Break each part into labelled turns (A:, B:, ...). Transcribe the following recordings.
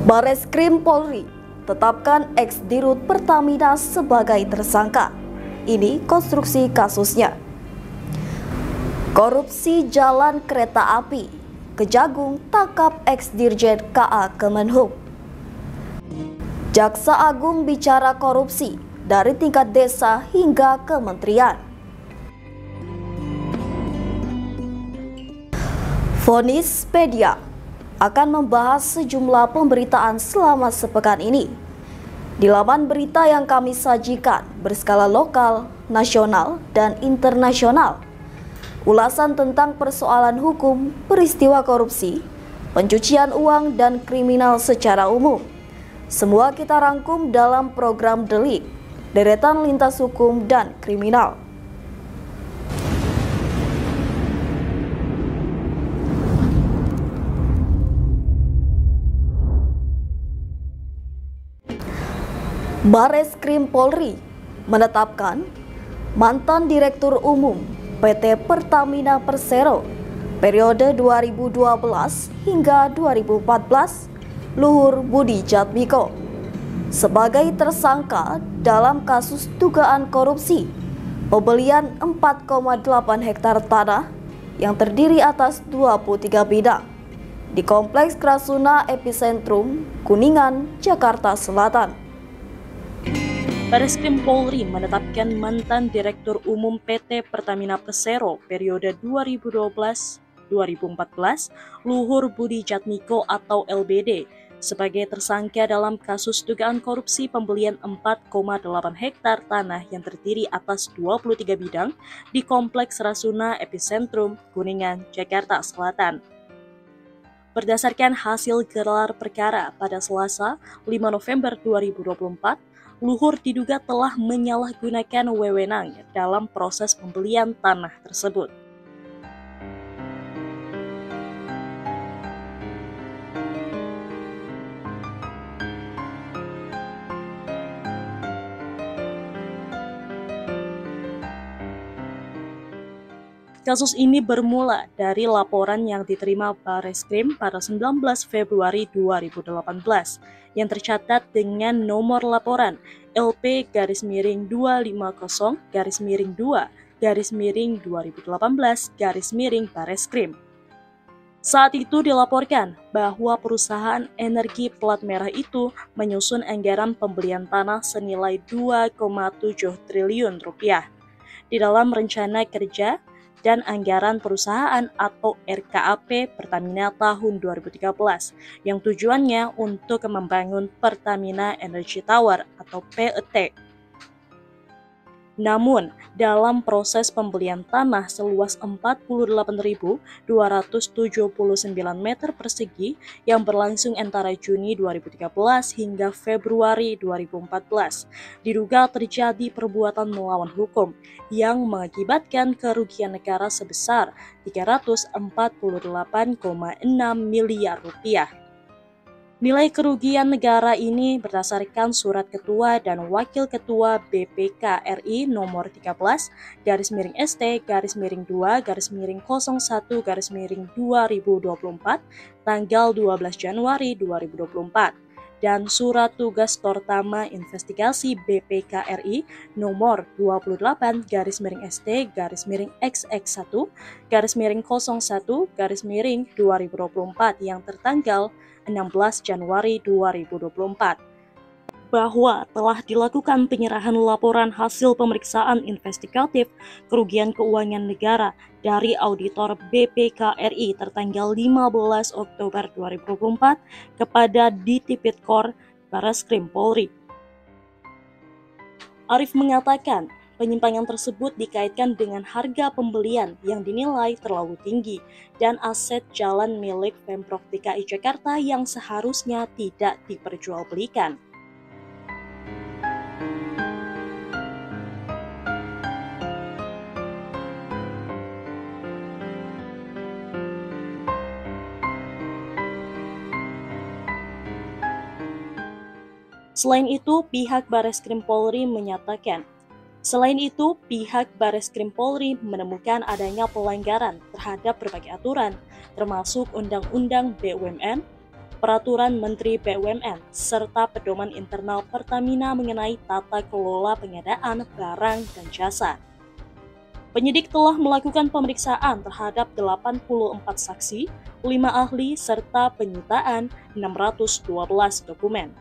A: Bareskrim Polri tetapkan ex-Dirut Pertamina sebagai tersangka. Ini konstruksi kasusnya. Korupsi jalan kereta api, Kejagung tangkap ex-Dirjen KA Kemenhub. Jaksa Agung bicara korupsi dari tingkat desa hingga kementerian. Vonis Media akan membahas sejumlah pemberitaan selama sepekan ini. Di laman berita yang kami sajikan berskala lokal, nasional, dan internasional. Ulasan tentang persoalan hukum, peristiwa korupsi, pencucian uang, dan kriminal secara umum. Semua kita rangkum dalam program Delik, deretan lintas hukum dan kriminal. Bareskrim Polri menetapkan mantan Direktur Umum PT Pertamina Persero periode 2012 hingga 2014, Luhur Budi Jatmiko, sebagai tersangka dalam kasus dugaan korupsi pembelian 4,8 hektar tanah yang terdiri atas 23 bidang di Kompleks Krasuna Epicentrum, Kuningan, Jakarta Selatan.
B: Bareskrim Polri menetapkan mantan Direktur Umum PT Pertamina Persero periode 2012-2014, Luhur Budi Jatmiko atau LBD, sebagai tersangka dalam kasus dugaan korupsi pembelian 4,8 hektar tanah yang terdiri atas 23 bidang di Kompleks Rasuna Epicentrum, Kuningan, Jakarta Selatan. Berdasarkan hasil gelar perkara pada Selasa 5 November 2024, Luhur diduga telah menyalahgunakan wewenang dalam proses pembelian tanah tersebut. Kasus ini bermula dari laporan yang diterima Bareskrim pada 19 Februari 2018 yang tercatat dengan nomor laporan LP-2-2-2018-Bareskrim. Saat itu dilaporkan bahwa perusahaan energi plat merah itu menyusun anggaran pembelian tanah senilai 2,7 triliun rupiah di dalam rencana kerja dan anggaran perusahaan atau RKAP Pertamina tahun 2013 yang tujuannya untuk membangun Pertamina Energy Tower atau PET. Namun, dalam proses pembelian tanah seluas 48.279 meter persegi yang berlangsung antara Juni 2013 hingga Februari 2014, diduga terjadi perbuatan melawan hukum yang mengakibatkan kerugian negara sebesar 348,6 miliar rupiah. Nilai kerugian negara ini berdasarkan surat Ketua dan Wakil Ketua BPK RI nomor 13/2-2-01-2024 tanggal 12 Januari 2024 dan Surat Tugas Tortama Investigasi BPK RI nomor 28-ST-XX1-01-2024 yang tertanggal 16 Januari 2024 bahwa telah dilakukan penyerahan laporan hasil pemeriksaan investigatif kerugian keuangan negara dari auditor BPK RI tertanggal 15 Oktober 2024 kepada Ditipidkor Bareskrim Polri. Arif mengatakan, penyimpangan tersebut dikaitkan dengan harga pembelian yang dinilai terlalu tinggi dan aset jalan milik Pemprov DKI Jakarta yang seharusnya tidak diperjualbelikan. Selain itu, pihak Bareskrim Polri menyatakan, menemukan adanya pelanggaran terhadap berbagai aturan, termasuk Undang-Undang BUMN, Peraturan Menteri BUMN, serta pedoman internal Pertamina mengenai tata kelola pengadaan barang dan jasa. Penyidik telah melakukan pemeriksaan terhadap 84 saksi, 5 ahli, serta penyitaan 612 dokumen.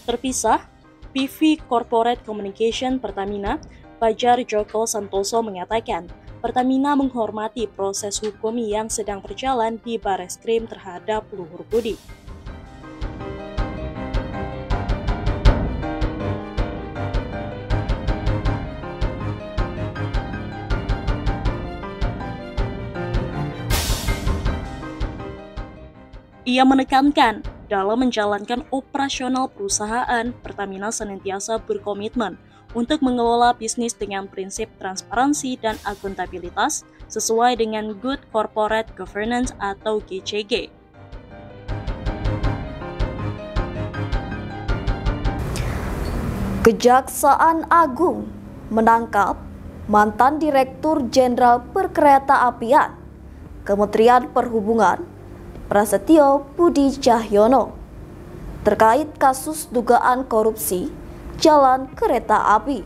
B: Terpisah, PV Corporate Communication Pertamina, Fajar Joko Santoso mengatakan, Pertamina menghormati proses hukum yang sedang berjalan di Bareskrim terhadap Luhur Budi. Ia menekankan, dalam menjalankan operasional perusahaan, Pertamina senantiasa berkomitmen untuk mengelola bisnis dengan prinsip transparansi dan akuntabilitas sesuai dengan Good Corporate Governance atau GCG.
A: Kejaksaan Agung menangkap mantan Direktur Jenderal Perkeretaapian Kementerian Perhubungan Prasetyo Budi Cahyono terkait kasus dugaan korupsi jalan kereta api.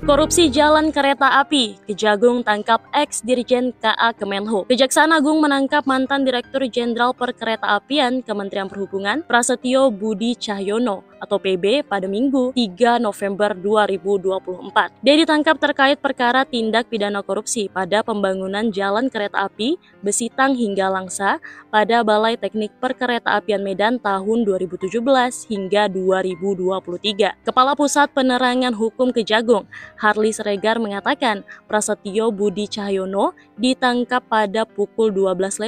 B: Korupsi jalan kereta api, Kejagung tangkap ex-dirjen KA Kemenhub. Kejaksaan Agung menangkap mantan Direktur Jenderal Perkeretaapian Kementerian Perhubungan Prasetyo Budi Cahyono atau PB pada Minggu 3 November 2024. Dia ditangkap terkait perkara tindak pidana korupsi pada pembangunan jalan kereta api Besitang hingga Langsa pada Balai Teknik Perkeretaapian Medan tahun 2017 hingga 2023. Kepala Pusat Penerangan Hukum Kejagung, Harli Siregar mengatakan Prasetyo Budi Cahyono ditangkap pada pukul 12.55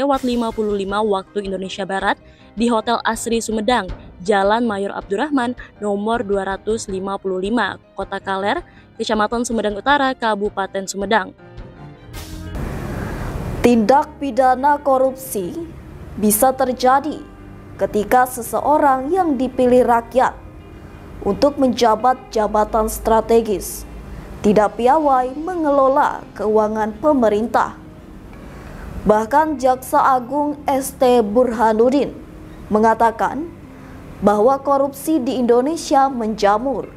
B: waktu Indonesia Barat di Hotel Asri Sumedang, Jalan Mayor Abdurrahman, nomor 255, Kota Kaler, Kecamatan Sumedang Utara, Kabupaten Sumedang.
A: Tindak pidana korupsi bisa terjadi ketika seseorang yang dipilih rakyat untuk menjabat jabatan strategis tidak piawai mengelola keuangan pemerintah. Bahkan Jaksa Agung ST Burhanuddin mengatakan bahwa korupsi di Indonesia menjamur.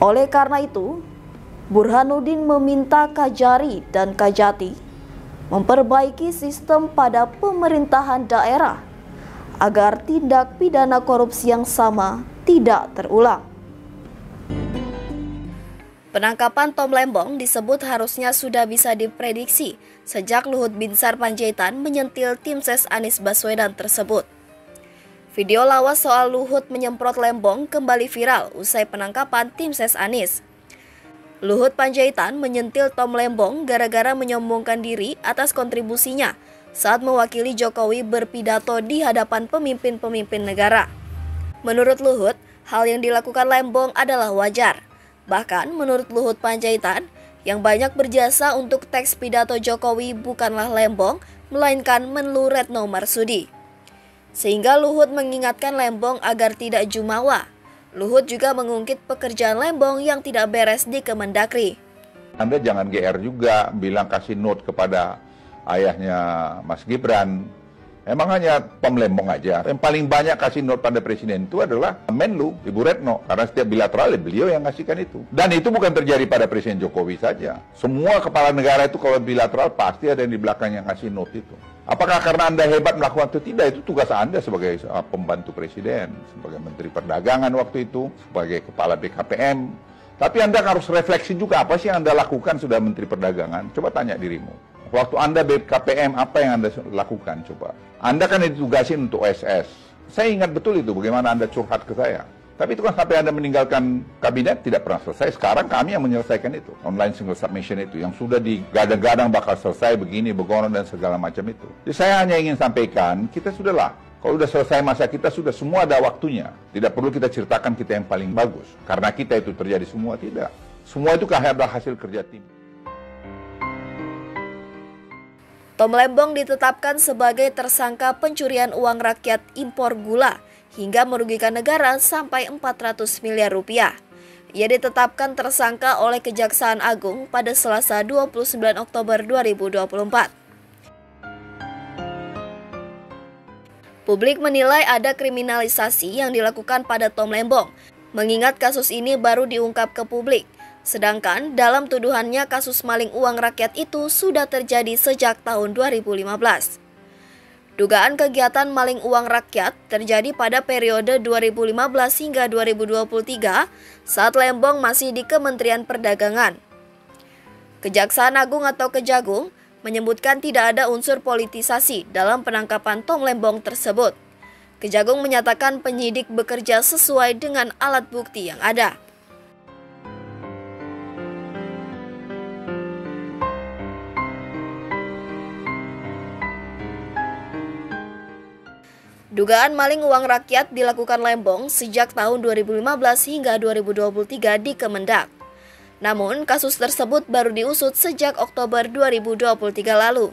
A: Oleh karena itu, Burhanuddin meminta Kajari dan Kajati memperbaiki sistem pada pemerintahan daerah agar tindak pidana korupsi yang sama tidak terulang. Penangkapan Tom Lembong disebut harusnya sudah bisa diprediksi sejak Luhut Binsar Panjaitan menyentil tim ses Anies Baswedan tersebut. Video lawas soal Luhut menyemprot Lembong kembali viral usai penangkapan tim ses Anies. Luhut Panjaitan menyentil Tom Lembong gara-gara menyombongkan diri atas kontribusinya saat mewakili Jokowi berpidato di hadapan pemimpin-pemimpin negara. Menurut Luhut, hal yang dilakukan Lembong adalah wajar. Bahkan menurut Luhut Panjaitan, yang banyak berjasa untuk teks pidato Jokowi bukanlah Lembong, melainkan Menlu Retno Marsudi. Sehingga Luhut mengingatkan Lembong agar tidak jumawa. Luhut juga mengungkit pekerjaan Lembong yang tidak beres di Kemendagri.
C: Anda jangan GR juga bilang kasih note kepada ayahnya Mas Gibran. Emang hanya Tom Lembong aja. Yang paling banyak kasih note pada presiden itu adalah Menlu, Ibu Retno. Karena setiap bilateral beliau yang ngasihkan itu. Dan itu bukan terjadi pada Presiden Jokowi saja. Semua kepala negara itu kalau bilateral pasti ada yang di belakang yang ngasih note itu. Apakah karena Anda hebat melakukan itu? Tidak, itu tugas Anda sebagai pembantu presiden, sebagai Menteri Perdagangan waktu itu, sebagai Kepala BKPM. Tapi Anda harus refleksi juga apa sih yang Anda lakukan sudah Menteri Perdagangan. Coba tanya dirimu. Waktu Anda BKPM, apa yang Anda lakukan? Coba. Anda kan ditugasin untuk OSS. Saya ingat betul itu, bagaimana Anda curhat ke saya. Tapi itu kan sampai Anda meninggalkan kabinet tidak pernah selesai. Sekarang kami yang menyelesaikan itu. Online single submission itu, yang sudah digadang-gadang bakal selesai begini, begono, dan segala macam itu. Jadi saya hanya ingin sampaikan, kita sudahlah. Kalau sudah selesai masa kita, sudah semua ada waktunya. Tidak perlu kita ceritakan kita yang paling bagus. Karena kita itu terjadi semua, tidak. Semua itu adalah hasil kerja tim.
A: Tom Lembong ditetapkan sebagai tersangka pencurian uang rakyat impor gula hingga merugikan negara sampai 400 miliar rupiah. Ia ditetapkan tersangka oleh Kejaksaan Agung pada Selasa 29 Oktober 2024. Publik menilai ada kriminalisasi yang dilakukan pada Tom Lembong, mengingat kasus ini baru diungkap ke publik. Sedangkan dalam tuduhannya kasus maling uang rakyat itu sudah terjadi sejak tahun 2015. Dugaan kegiatan maling uang rakyat terjadi pada periode 2015 hingga 2023 saat Lembong masih di Kementerian Perdagangan. Kejaksaan Agung atau Kejagung menyebutkan tidak ada unsur politisasi dalam penangkapan Tom Lembong tersebut. Kejagung menyatakan penyidik bekerja sesuai dengan alat bukti yang ada. Dugaan maling uang rakyat dilakukan Lembong sejak tahun 2015 hingga 2023 di Kemendak. Namun, kasus tersebut baru diusut sejak Oktober 2023 lalu.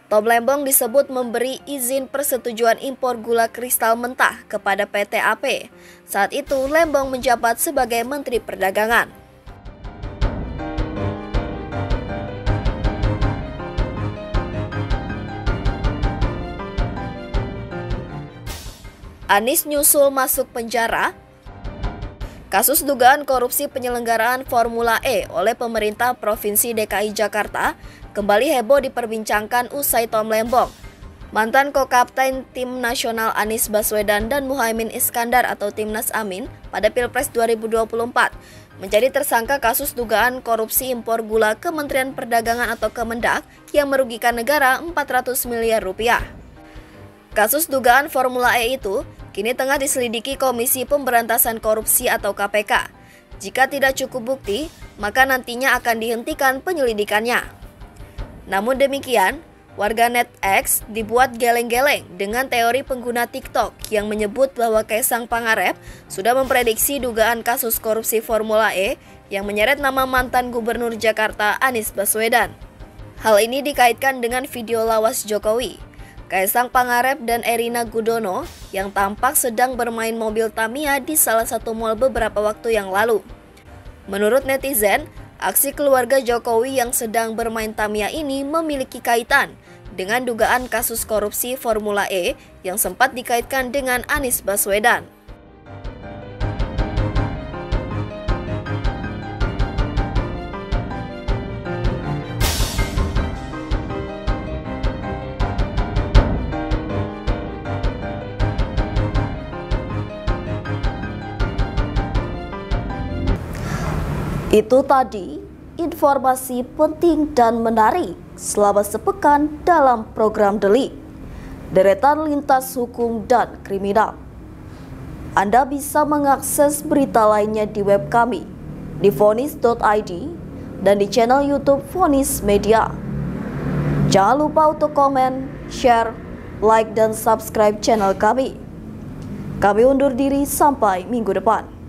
A: Tom Lembong disebut memberi izin persetujuan impor gula kristal mentah kepada PT AP. Saat itu, Lembong menjabat sebagai Menteri Perdagangan. Anies nyusul masuk penjara. Kasus dugaan korupsi penyelenggaraan Formula E oleh pemerintah Provinsi DKI Jakarta kembali heboh diperbincangkan usai Tom Lembong, mantan ko-kapten tim nasional Anies Baswedan dan Muhaimin Iskandar atau Timnas Amin pada Pilpres 2024, menjadi tersangka kasus dugaan korupsi impor gula Kementerian Perdagangan atau Kemendak yang merugikan negara 400 miliar rupiah. Kasus dugaan Formula E itu kini tengah diselidiki Komisi Pemberantasan Korupsi atau KPK. Jika tidak cukup bukti, maka nantinya akan dihentikan penyelidikannya. Namun demikian, warganet X dibuat geleng-geleng dengan teori pengguna TikTok yang menyebut bahwa Kaisang Pangarep sudah memprediksi dugaan kasus korupsi Formula E yang menyeret nama mantan Gubernur Jakarta Anies Baswedan. Hal ini dikaitkan dengan video lawas Jokowi, Kaisang Pangarep dan Erina Gudono yang tampak sedang bermain mobil Tamiya di salah satu mal beberapa waktu yang lalu. Menurut netizen, aksi keluarga Jokowi yang sedang bermain Tamiya ini memiliki kaitan dengan dugaan kasus korupsi Formula E yang sempat dikaitkan dengan Anies Baswedan. Itu tadi informasi penting dan menarik selama sepekan dalam program Delik, Deretan Lintas Hukum dan Kriminal. Anda bisa mengakses berita lainnya di web kami di vonis.id dan di channel YouTube Vonis Media. Jangan lupa untuk komen, share, like, dan subscribe channel kami. Kami undur diri sampai minggu depan.